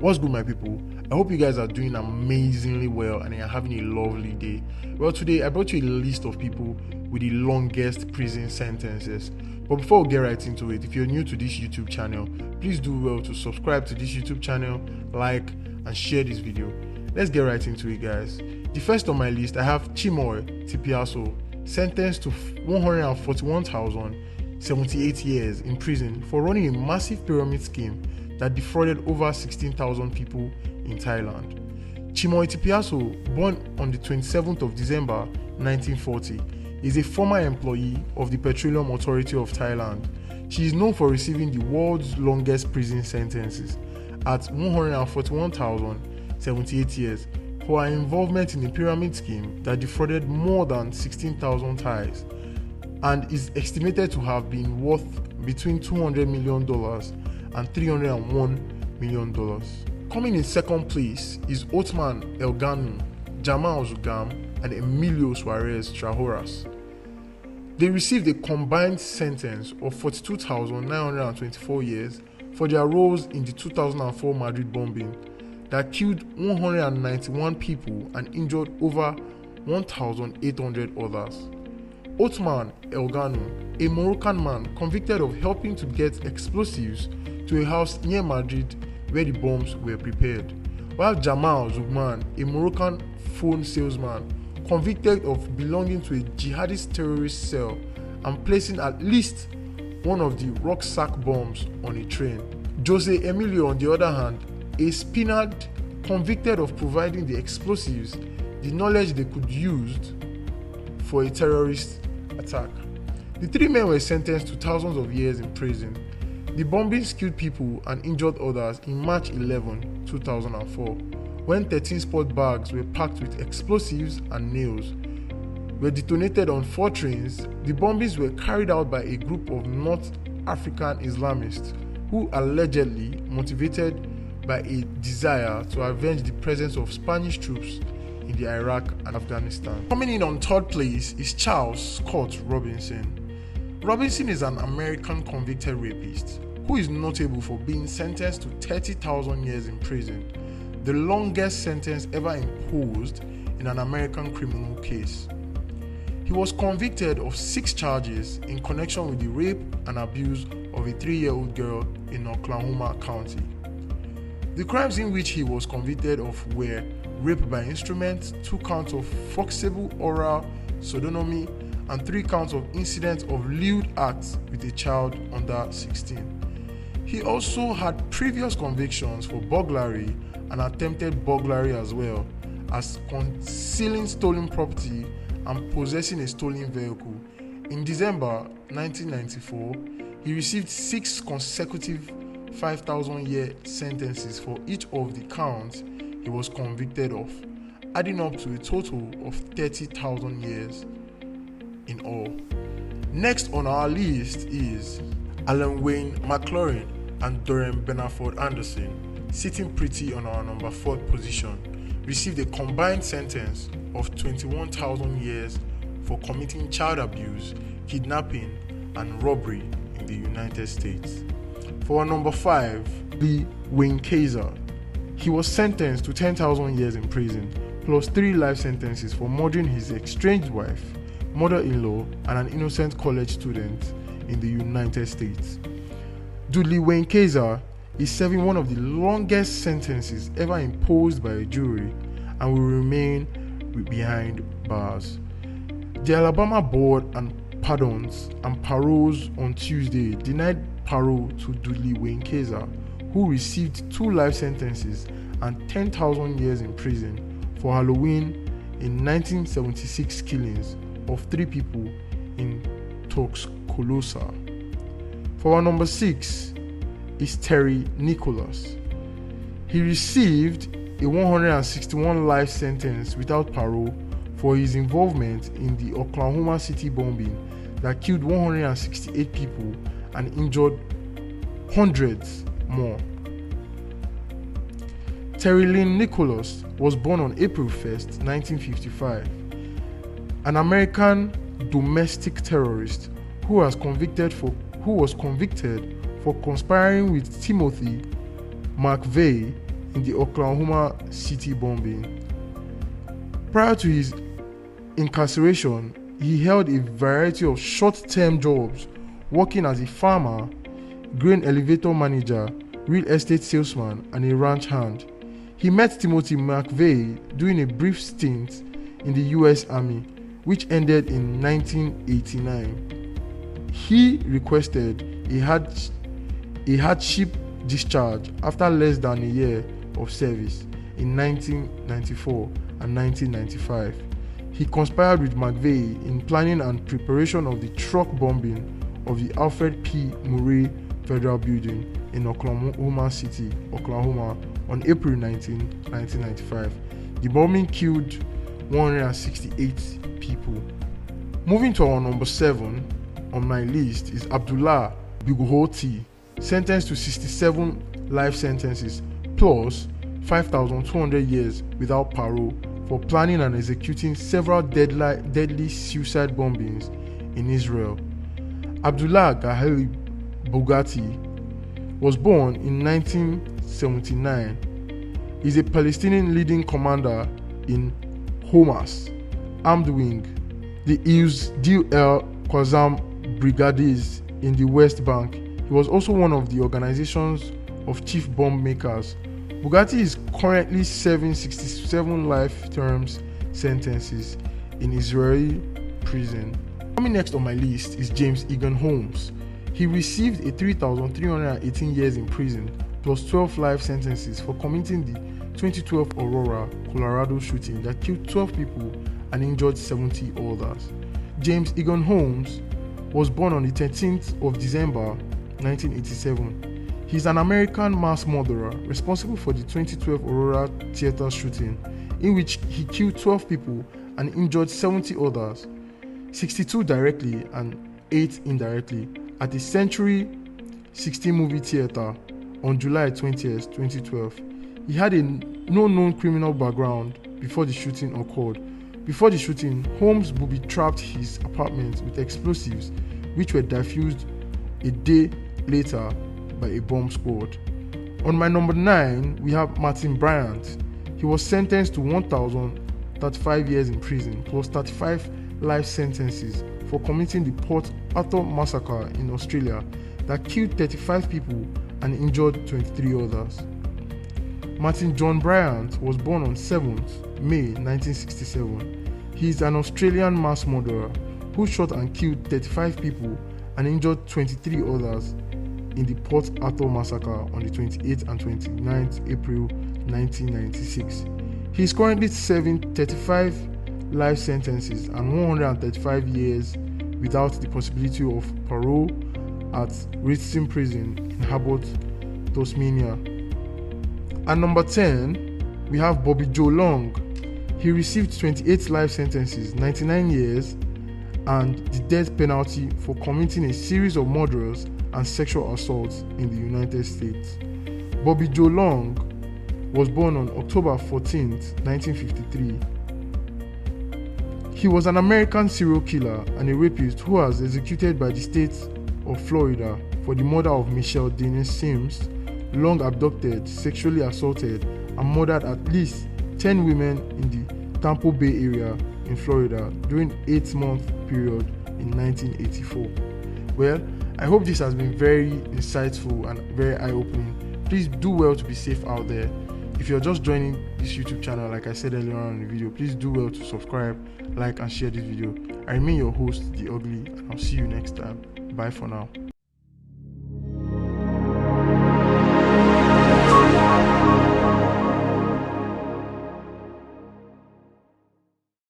What's good, my people? I hope you guys are doing amazingly well and you're having a lovely day. Well, today I brought you a list of people with the longest prison sentences. But before we get right into it, if you're new to this YouTube channel, please do well to subscribe to this YouTube channel, like, and share this video. Let's get right into it, guys. The first on my list, I have Chimoy Tipiaso, sentenced to 141,078 years in prison for running a massive pyramid scheme that defrauded over 16,000 people in Thailand. Chimoy Tipiaso, born on the 27th of December 1940, is a former employee of the Petroleum Authority of Thailand. She is known for receiving the world's longest prison sentences at 141,078 years for her involvement in a pyramid scheme that defrauded more than 16,000 Thais and is estimated to have been worth between $200 million and $301 million. Coming in second place is Othman Elganu, Jamal Zugam, and Emilio Suarez Trahoras. They received a combined sentence of 42,924 years for their roles in the 2004 Madrid bombing that killed 191 people and injured over 1,800 others. Othman Elganu, a Moroccan man convicted of helping to get explosives to a house near Madrid where the bombs were prepared, while Jamal Zugman, a Moroccan phone salesman, convicted of belonging to a jihadist terrorist cell and placing at least one of the rucksack bombs on a train. Jose Emilio, on the other hand, a Spaniard convicted of providing the explosives, the knowledge they could use for a terrorist attack. The three men were sentenced to thousands of years in prison. The bombings killed people and injured others in March 11, 2004, when 13 sport bags were packed with explosives and nails were detonated on 4 trains. The bombings were carried out by a group of North African Islamists who allegedly motivated by a desire to avenge the presence of Spanish troops in the Iraq and Afghanistan. Coming in on third place is Charles Scott Robinson. Robinson is an American convicted rapist who is notable for being sentenced to 30,000 years in prison, the longest sentence ever imposed in an American criminal case. He was convicted of 6 charges in connection with the rape and abuse of a 3-year-old girl in Oklahoma County. The crimes in which he was convicted of were rape by instrument, 2 counts of forcible oral sodomy, and 3 counts of incidents of lewd acts with a child under 16. He also had previous convictions for burglary and attempted burglary, as well as concealing stolen property and possessing a stolen vehicle. In December 1994, he received 6 consecutive 5,000-year sentences for each of the counts he was convicted of, adding up to a total of 30,000 years in all. Next on our list is Alan Wayne McLaurin and Dorian Benaford Anderson, sitting pretty on our number 4th position, received a combined sentence of 21,000 years for committing child abuse, kidnapping, and robbery in the United States. For our number 5, Lee Wayne Kaiser. He was sentenced to 10,000 years in prison, plus 3 life sentences for murdering his estranged wife, mother-in-law, and an innocent college student in the United States. Dudley Wayne Kaiser is serving one of the longest sentences ever imposed by a jury and will remain behind bars. The Alabama Board and Pardons and Paroles on Tuesday denied parole to Dudley Wayne Kaiser, who received 2 life sentences and 10,000 years in prison for Halloween in 1976 killings of 3 people in Tuscaloosa. For our number 6 is Terry Nicholas. He received a 161 life sentence without parole for his involvement in the Oklahoma City bombing that killed 168 people and injured hundreds more. Terry Lynn Nicholas was born on April 1st, 1955, an American domestic terrorist who was convicted for conspiring with Timothy McVeigh in the Oklahoma City bombing. Prior to his incarceration, he held a variety of short-term jobs, working as a farmer, grain elevator manager, real estate salesman, and a ranch hand. He met Timothy McVeigh during a brief stint in the US Army, which ended in 1989. He requested a hardship discharge after less than a year of service in 1994 and 1995. He conspired with McVeigh in planning and preparation of the truck bombing of the Alfred P. Murrah Federal Building in Oklahoma City, Oklahoma, on April 19, 1995. The bombing killed 168 people. Moving to our number 7 on my list is Abdullah Bughouti, sentenced to 67 life sentences plus 5,200 years without parole for planning and executing several deadly suicide bombings in Israel. Abdullah Ghali Bughouti was born in 1979. He's a Palestinian leading commander in Hamas armed wing, the Izz al-Qassam Brigades in the West Bank. He was also one of the organization's of chief bomb makers. Bughouti is currently serving 67 life terms sentences in Israeli prison. Coming next on my list is James Egan Holmes. He received a 3,318 years in prison plus 12 life sentences for committing the 2012 Aurora, Colorado shooting that killed 12 people and injured 70 others. James Egan Holmes was born on the 13th of December 1987. He's an American mass murderer responsible for the 2012 Aurora theater shooting, in which he killed 12 people and injured 70 others, 62 directly and 8 indirectly, at the Century 16 movie theater on July 20th, 2012. He had a no known criminal background before the shooting occurred. Before the shooting, Holmes booby-trapped his apartment with explosives, which were defused a day later by a bomb squad. On my number 9, we have Martin Bryant. He was sentenced to 1,035 years in prison plus 35 life sentences for committing the Port Arthur massacre in Australia that killed 35 people and injured 23 others. Martin John Bryant was born on 7th May 1967. He is an Australian mass murderer who shot and killed 35 people and injured 23 others in the Port Arthur massacre on the 28th and 29th April 1996. He is currently serving 35 life sentences and 135 years without the possibility of parole at Ritzton Prison in Hobart, Tasmania. At number 10, we have Bobby Joe Long. He received 28 life sentences, 99 years, and the death penalty for committing a series of murders and sexual assaults in the United States. Bobby Joe Long was born on October 14, 1953. He was an American serial killer and a rapist who was executed by the state of Florida for the murder of Michelle Denise Sims. Long abducted, sexually assaulted, and murdered at least 10 women in the Tampa Bay area in Florida during an 8-month period in 1984. Well, I hope this has been very insightful and very eye-opening. Please do well to be safe out there. If you're just joining this YouTube channel, like I said earlier on in the video, please do well to subscribe, like, and share this video. I remain your host, The Ugly, and I'll see you next time. Bye for now.